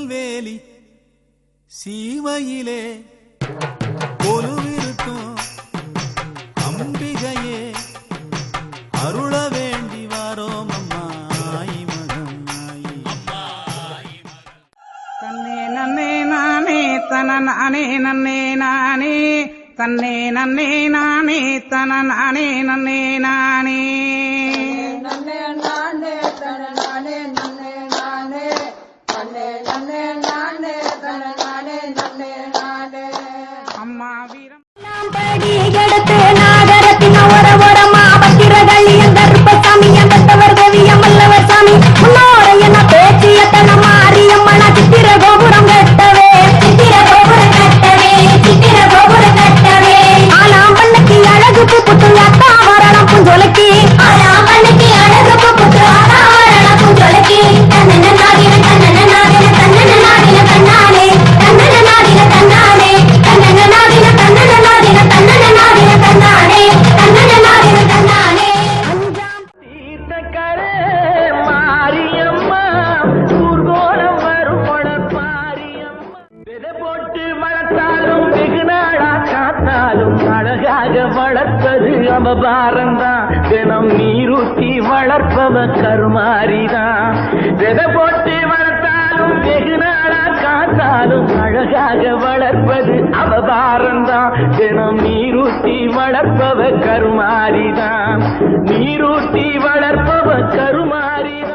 திருநெல்வேலி சீமையிலே கொலுவிருக்கும் அம்பிகையே அருள வேண்டி வாரோம் அம்மா மகம் தன்னே நன்னே நானே தன நானே நன்னே நானே தன்னே நன்னே நானே தன நானே நன்னே நானே நன்னே நானே தன நானே நன்னே நானே தன்னே நன்னே நானே தன நானே நன்னே நானே அம்மா வீரம் நாம் படி எடுத்து நாகரத்தின் ஒரமா பத்திரகாளி கருப்பசாமி எந்தவர் கோவியம் வல்லவர் சாமி முன்னோரை என்ன பேச்சு எத்தனை மாரியம்மன சித்திர கோபுரம் கட்டவே ஆலாம் பண்ணக்கு அழகு புத்து அத்தா வரலாம் புஞ்சொலக்கி ஆலாம் பண்ணக்கு அழகு புத்து அத்தா வரலாம் புஞ்சொலக்கி தன்னன நாதின தன்னன நாதின தன்னன நாதின தன்னாலே தன்னன நாதின தன்னாலே தன்னன நாதின தன்னன நாதின தன்னன நாதின தன்னாலே தன்னன நாதின தன்னாலே அஞ்சாம் தீர்த்தக்கரே மாரியம்மா ஊர்கோலம் வரும் மாரியம்மா விதை போட்டு வளர்த்தாலும் வெகு நாளா காத்தாலும் அழகாக வளர்ப்பது அவபாரம்தான் தினம் நீரூற்றி வளர்ப்பவ கருமாரிதான் விதை போட்டு வளர்த்தாலும் வெகு நாளா காத்தாலும் அழகாக வளர்ப்பது அவபாரம்தான் தினம் நீரூற்றி வளர்ப்பவ கருமாரிதான் நீரூற்றி வளர்ப்பவ கருமாரிதான்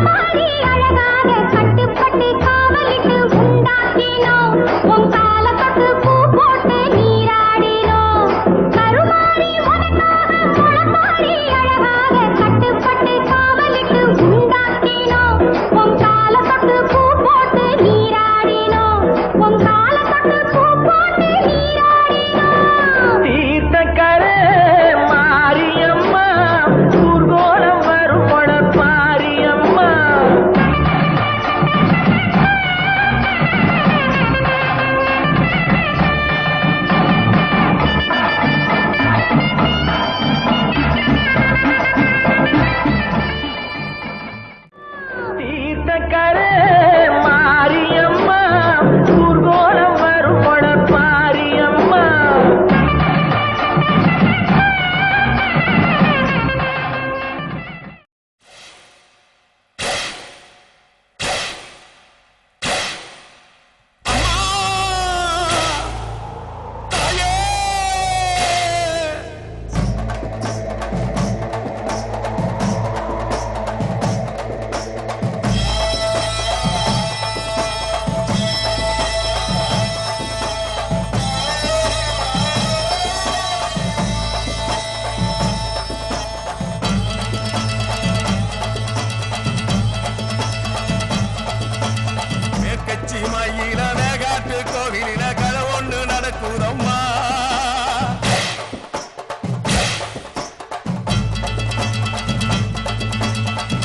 மாறி அழகாக கட்டுப்பட்டு காவலிட்டு உண்டாக்கினோம் உன் கால தொட்டு பூ போட்டு நீராடினோம் கருமாறி உனக்காக முளமாறி அழகாக கட்டுப்பட்டு காவலிட்டு உண்டாக்கினோம் உன் கால தொட்டு பூ போட்டு நீராடினோம் உன் கால தொட்டு பூ போட்டு நீராடினோம் தீர்த்தக்கரே மாரியம்மா ஊர்கோலம் வரும் மாரியம்மா தீர்த்தக்கரே மாரியம்மா ஊர்கோலம் வரும் மாரியம்மா மேற்கச்சி மயில மேகாட்டு கோவிலில கதை ஒன்று நடக்குதம்மா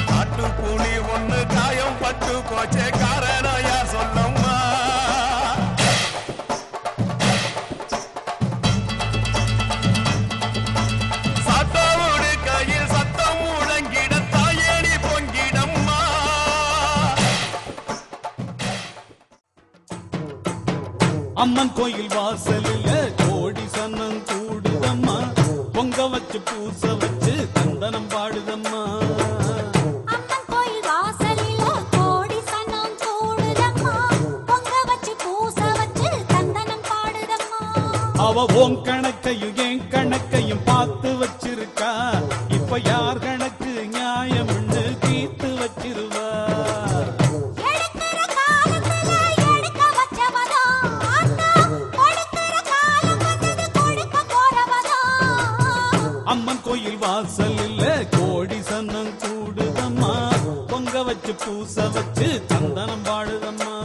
காட்டு பூனி ஒண்ணு காயம் பட்டு போச்சே காரணம் யார் சொல்லம்மா சாத்தாவோடு கையில் சத்தம் முழங்கிட தாயேடி பொங்கிடம்மா அம்மன் கோயில் வாசலில் கோடி சன்னம் கூடுதம்மா பொங்க வச்சு பூச வச்சு தந்தனம் பாடுதம்மா அம்மன் கோயில் வாசலில கோடி சனம் கூடுதம்மா பொங்க வச்சு பூச வச்சு தந்தனம் பாடுதம்மா அவ ஓம் கணக்கையும் என் கணக்கையும் பார்த்து வச்சிருக்கா இப்ப யார் கணக்கு நியாயம்னு தீர்த்து வச்சிருவா எடுக்கிற காலத்துல எடுக்க வச்சவதா ஆத்தா கொடுக்கிற காலம் வந்தது கொடுக்க போறவதா அம்மன் கோயில் வாசலில் கோடி சன்னம் கூடுதம்மா பொங்க வச்சு பூச வச்சு சந்தனம் பாடுதம்மா